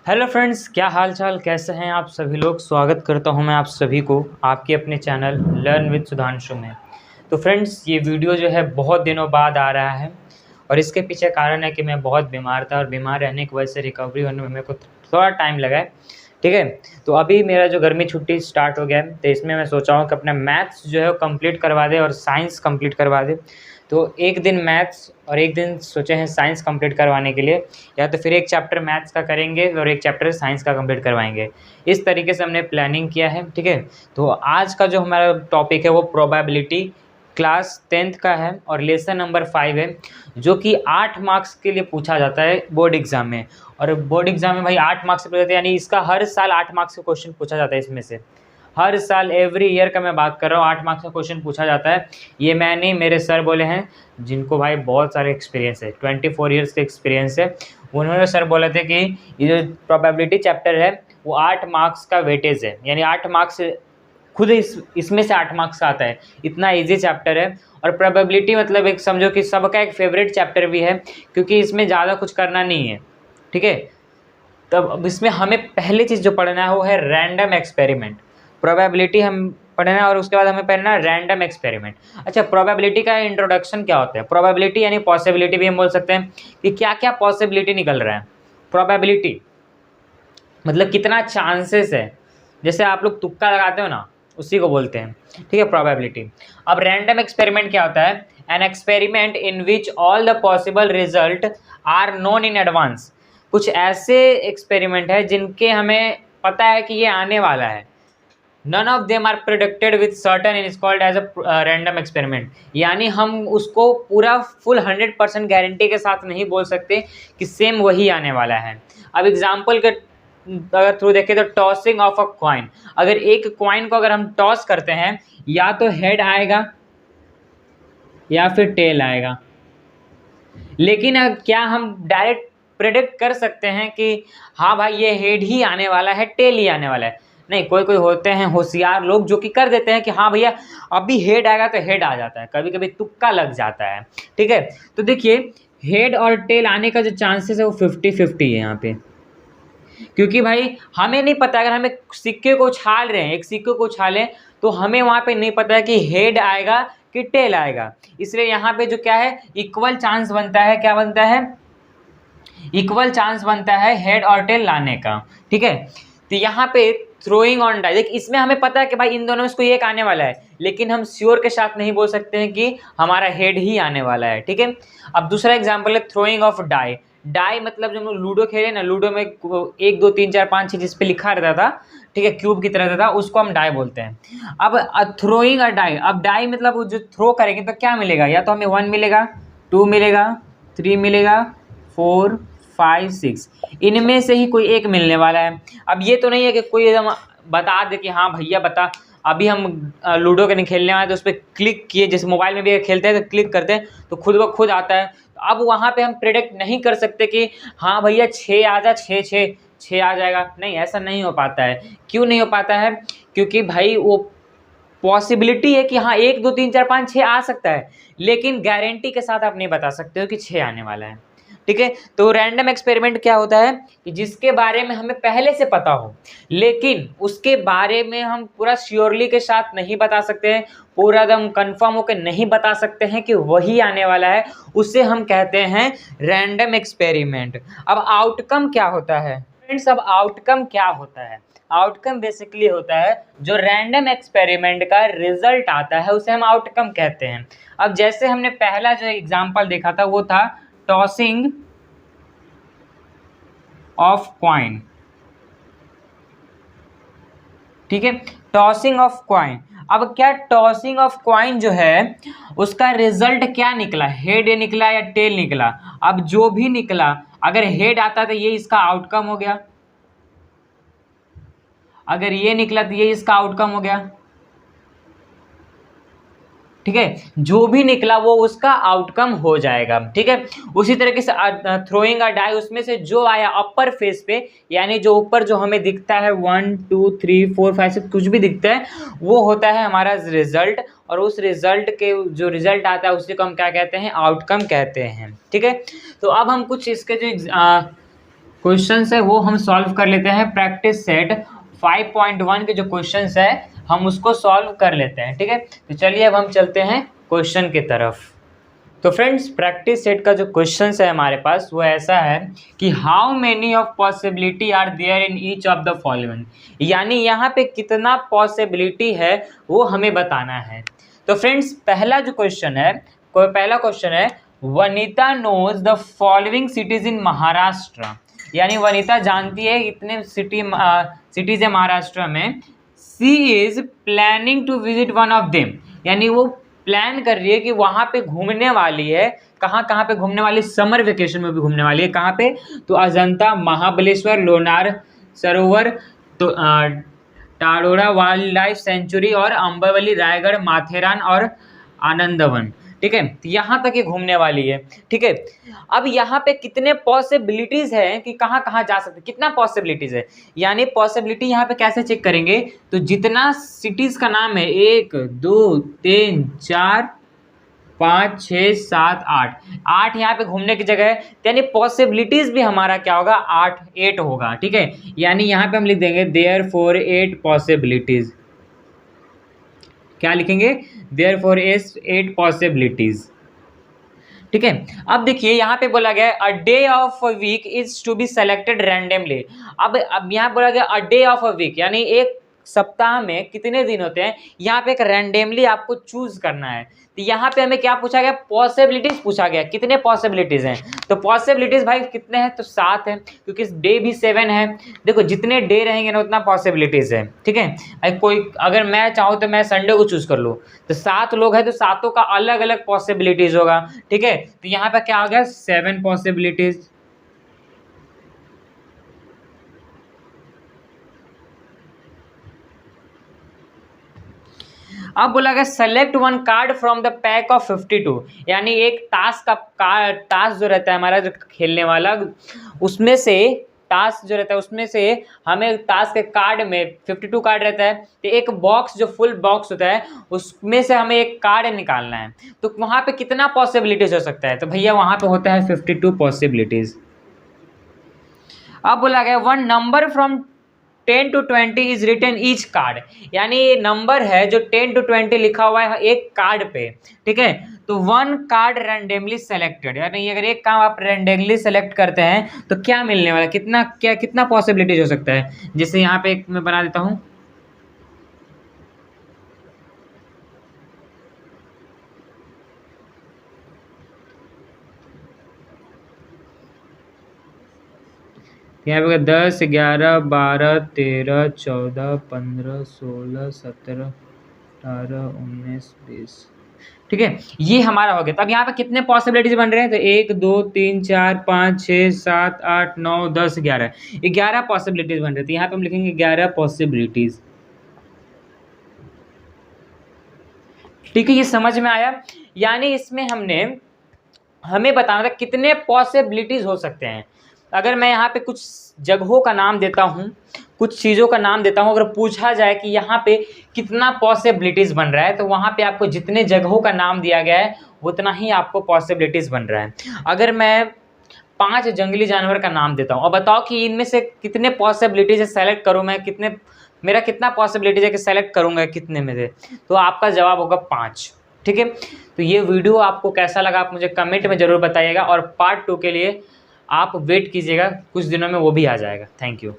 Hello friends, क्या हाल चाल, कैसे हैं आप सभी लोग। स्वागत करता हूं मैं आप सभी को आपके अपने चैनल लर्न विद सुधांशु में। तो फ्रेंड्स, ये वीडियो जो है बहुत दिनों बाद आ रहा है और इसके पीछे कारण है कि मैं बहुत बीमार था और बीमार रहने की वजह से रिकवरी होने में मेरे को थोड़ा टाइम लगा है। ठीक है, तो अभी मेरा जो गर्मी छुट्टी स्टार्ट हो गया है तो इसमें मैं सोचा हूँ कि अपना मैथ्स जो है वो कंप्लीट करवा दे और साइंस कंप्लीट करवा दे। तो एक दिन मैथ्स और एक दिन सोचे हैं साइंस कंप्लीट करवाने के लिए, या तो फिर एक चैप्टर मैथ्स का करेंगे और एक चैप्टर साइंस का कंप्लीट करवाएंगे। इस तरीके से हमने प्लानिंग किया है। ठीक है, तो आज का जो हमारा टॉपिक है वो प्रोबेबिलिटी क्लास 10th का है और लेसन नंबर 5 है, जो कि 8 मार्क्स के लिए पूछा जाता है बोर्ड एग्जाम में। और बोर्ड एग्जाम में भाई 8 मार्क्स से पूछा जाता है, यानी इसका हर साल 8 मार्क्स का क्वेश्चन पूछा जाता है। इसमें से हर साल एवरी ईयर का मैं बात कर रहा हूँ 8 मार्क्स का क्वेश्चन पूछा जाता है। ये मैं नहीं, मेरे सर बोले हैं, जिनको भाई बहुत सारे एक्सपीरियंस है, 24 ईयर्स का एक्सपीरियंस है। उन्होंने सर बोले थे कि ये जो प्रोबेबिलिटी चैप्टर है वो 8 मार्क्स का वेटेज है, यानी 8 मार्क्स खुद इसमें से 8 मार्क्स आता है। इतना इजी चैप्टर है। और प्रोबेबिलिटी मतलब एक समझो कि सबका एक फेवरेट चैप्टर भी है, क्योंकि इसमें ज़्यादा कुछ करना नहीं है। ठीक है, तब अब इसमें हमें पहली चीज़ जो पढ़ना है वो है रैंडम एक्सपेरिमेंट। प्रोबेबिलिटी हम पढ़ना है और उसके बाद हमें पढ़ना है रैंडम एक्सपेरिमेंट। अच्छा, प्रोबेबिलिटी का इंट्रोडक्शन क्या होता है। प्रोबेबिलिटी यानी पॉसिबिलिटी भी हम बोल सकते हैं कि क्या क्या पॉसिबिलिटी निकल रहा है। प्रोबेबिलिटी मतलब कितना चांसेस है, जैसे आप लोग तुक्का लगाते हो ना, उसी को बोलते हैं। ठीक है, प्रोबेबिलिटी। अब रैंडम एक्सपेरिमेंट क्या होता है। An experiment in which all the possible result are known in advance. कुछ ऐसे एक्सपेरिमेंट है जिनके हमें पता है कि ये आने वाला है। None of them are predicted with certain in is called as a random experiment. यानी हम उसको पूरा फुल 100% गारंटी के साथ नहीं बोल सकते कि सेम वही आने वाला है। अब एग्जाम्पल के अगर थ्रू देखें तो टॉसिंग ऑफ अ कॉइन। अगर एक कॉइन को अगर हम टॉस करते हैं, या तो हेड आएगा या फिर टेल आएगा। लेकिन क्या हम डायरेक्ट प्रेडिक्ट कर सकते हैं कि हाँ भाई ये हेड ही आने वाला है, टेल ही आने वाला है। नहीं, कोई कोई होते हैं होशियार लोग जो कि कर देते हैं कि हाँ भैया अभी हेड आएगा तो हेड आ जाता है, कभी कभी तुक्का लग जाता है। ठीक है, तो देखिए हेड और टेल आने का जो चांसेस है वो 50-50 है यहाँ पे। क्योंकि भाई हमें नहीं पता, अगर हमें सिक्के को उछाल रहे हैं, एक सिक्के को उछालें, तो हमें वहाँ पे नहीं पता है कि हेड आएगा कि टेल आएगा। इसलिए यहाँ पे जो क्या है, इक्वल चांस बनता है। क्या बनता है, इक्वल चांस बनता है हेड और टेल लाने का। ठीक है, तो यहाँ पे थ्रोइंग ऑन डाई, देखिए इसमें हमें पता है कि भाई इन दोनों में से कोई एक आने वाला है, लेकिन हम श्योर के साथ नहीं बोल सकते हैं कि हमारा हेड ही आने वाला है। ठीक है, अब दूसरा एग्जाम्पल है थ्रोइंग ऑफ डाई। डाई मतलब जब हम लूडो खेले ना, लूडो में 1 2 3 4 5 6 जिस पे लिखा रहता था, ठीक है, क्यूब की तरह रहता था, उसको हम डाई बोलते हैं। अब थ्रोइंग अ डाई, अब डाई मतलब जो थ्रो करेंगे तो क्या मिलेगा, या तो हमें 1 मिलेगा, 2 मिलेगा, 3 मिलेगा, 4 5 6, इनमें से ही कोई एक मिलने वाला है। अब ये तो नहीं है कि कोई एकदम बता दे कि हाँ भैया बता, अभी हम लूडो के नहीं खेलने वाले, तो उस पर क्लिक किए, जैसे मोबाइल में भी खेलते हैं तो क्लिक करते हैं तो खुद ब खुद आता है। तो अब वहाँ पे हम प्रेडिक्ट नहीं कर सकते कि हाँ भैया 6 आ जा, 6 6 6 आ जाएगा। नहीं, ऐसा नहीं हो पाता है। क्यों नहीं हो पाता है, क्योंकि भाई वो पॉसिबिलिटी है कि हाँ 1 2 3 4 5 6 आ सकता है, लेकिन गारंटी के साथ आप नहीं बता सकते हो कि 6 आने वाला है। ठीक है, तो रैंडम एक्सपेरिमेंट क्या होता है कि जिसके बारे में हमें पहले से पता हो, लेकिन उसके बारे में हम पूरा श्योरली के साथ नहीं बता सकते हैं, पूरा एकदम कंफर्म होकर नहीं बता सकते हैं कि वही आने वाला है, उसे हम कहते हैं रैंडम एक्सपेरिमेंट। अब आउटकम क्या होता है फ्रेंड्स, अब आउटकम क्या होता है। आउटकम बेसिकली होता है जो रैंडम एक्सपेरिमेंट का रिजल्ट आता है, उसे हम आउटकम कहते हैं। अब जैसे हमने पहला जो एग्जांपल देखा था वो था टॉसिंग ऑफ कॉइन। ठीक है, टॉसिंग ऑफ कॉइन। अब क्या टॉसिंग ऑफ कॉइन जो है उसका रिजल्ट क्या निकला, हेड निकला या टेल निकला। अब जो भी निकला, अगर हेड आता तो ये इसका आउटकम हो गया, अगर ये निकला तो ये इसका आउटकम हो गया। ठीक है, जो भी निकला वो उसका आउटकम हो जाएगा। ठीक है, उसी तरीके से थ्रोइंग अ डाई, उसमें से जो आया अपर फेस पे, यानी जो ऊपर जो हमें दिखता है 1 2 3 4 5 6 कुछ भी दिखता है, वो होता है हमारा रिजल्ट। और उस रिजल्ट के जो रिजल्ट आता है उसी को हम क्या कहते हैं, आउटकम कहते हैं। ठीक है, तो अब हम कुछ इसके जो क्वेश्चंस है वो हम सॉल्व कर लेते हैं। प्रैक्टिस सेट 5.1 के जो क्वेश्चंस है हम उसको सॉल्व कर लेते हैं, ठीक है। तो चलिए अब हम चलते हैं क्वेश्चन की तरफ। तो फ्रेंड्स, प्रैक्टिस सेट का जो क्वेश्चन है हमारे पास वो ऐसा है कि how many of possibility are there in each of the following, यानी यहाँ पे कितना पॉसिबिलिटी है वो हमें बताना है। तो फ्रेंड्स, पहला क्वेश्चन है Vanita knows the following cities in Maharashtra, यानी वनीता जानती है इतने सिटीज है महाराष्ट्र में। She is planning to visit one of them, यानी वो प्लान कर रही है कि वहाँ पे घूमने वाली है। कहाँ पे घूमने वाली? समर वेकेशन में भी घूमने वाली है। कहाँ पे? तो अजंता, महाबलेश्वर, लोनार सरोवर, तो टाडोरा वाइल्ड लाइफ सेंचुरी और अंबावली, रायगढ़, माथेरान और आनंदवन, ठीक है। तो यहाँ तक ये घूमने वाली है, ठीक है। अब यहाँ पे कितने पॉसिबिलिटीज है कि कहाँ कहाँ जा सकते, कितना पॉसिबिलिटीज है, यानी पॉसिबिलिटी यहाँ पे कैसे चेक करेंगे? तो जितना सिटीज का नाम है 1 2 3 4 5 6 7 8 यहाँ पे घूमने की जगह है, यानी पॉसिबिलिटीज भी हमारा क्या होगा? 8 होगा, ठीक है। यानी यहाँ पे हम लिख देंगे देयरफॉर 8 पॉसिबिलिटीज। क्या लिखेंगे? देयरफॉर 8 पॉसिबिलिटीज, ठीक है। अब देखिए यहाँ पे बोला गया a day of a week is to be selected randomly. अब यहाँ बोला गया a day of a week, यानी एक सप्ताह में कितने दिन होते हैं, यहाँ पे एक रैंडमली आपको चूज करना है। तो यहाँ पे हमें क्या पूछा गया? पॉसिबिलिटीज पूछा गया। कितने पॉसिबिलिटीज हैं? तो पॉसिबिलिटीज भाई कितने हैं? तो 7 है, क्योंकि डे भी 7 है। देखो जितने डे रहेंगे ना उतना पॉसिबिलिटीज है, ठीक है। अगर मैं चाहूँ तो मैं संडे को चूज कर लूँ, तो 7 लोग हैं तो 7 का अलग अलग पॉसिबिलिटीज होगा, ठीक है। तो यहाँ पे क्या हो गया? 7 पॉसिबिलिटीज। अब बोला गया select one card from the pack of 52, यानी एक ताश जो रहता है हमारा जो खेलने वाला, उसमें से ताश जो रहता है उसमें से हमें ताश के कार्ड में 52 कार्ड रहता है, तो एक बॉक्स जो फुल बॉक्स होता है उसमें से हमें एक कार्ड निकालना है। तो वहाँ पे कितना पॉसिबिलिटीज हो सकता है? तो भैया वहाँ पे होता है 52 पॉसिबिलिटीज। अब बोला गया one number from 10 to 20 is written each card, यानी ये नंबर है जो 10 to 20 लिखा हुआ है एक कार्ड पे, ठीक है। तो वन कार्ड रैंडमली सेलेक्टेड, यानी अगर एक काम आप रैंडमली सेलेक्ट करते हैं तो क्या मिलने वाला, कितना पॉसिबिलिटीज हो सकता है? जैसे यहाँ पे एक मैं बना देता हूँ, यहाँ पे 10 11 12 13 14 15 16 17 18 19 20, ठीक है। ये हमारा हो गया। तो अब यहाँ पे कितने पॉसिबिलिटीज बन रहे हैं? तो 1 2 3 4 5 6 7 8 9 10 11 पॉसिबिलिटीज बन रहे थे। यहाँ पे हम लिखेंगे 11 पॉसिबिलिटीज, ठीक है। ये समझ में आया? यानी इसमें हमें बताना था कितने पॉसिबिलिटीज हो सकते हैं। अगर मैं यहाँ पे कुछ जगहों का नाम देता हूँ, कुछ चीज़ों का नाम देता हूँ, अगर पूछा जाए कि यहाँ पे कितना पॉसिबिलिटीज़ बन रहा है, तो वहाँ पे आपको जितने जगहों का नाम दिया गया है उतना ही आपको पॉसिबिलिटीज़ बन रहा है। अगर मैं 5 जंगली जानवर का नाम देता हूँ और बताओ कि इनमें से कितने पॉसिबिलिटीज है सेलेक्ट करूँ मैं, मेरा कितना पॉसिबिलिटीज है कि सेलेक्ट करूँगा कितने में से, तो आपका जवाब होगा 5, ठीक है। तो ये वीडियो आपको कैसा लगा आप मुझे कमेंट में ज़रूर बताइएगा, और पार्ट 2 के लिए आप वेट कीजिएगा, कुछ दिनों में वो भी आ जाएगा। Thank you.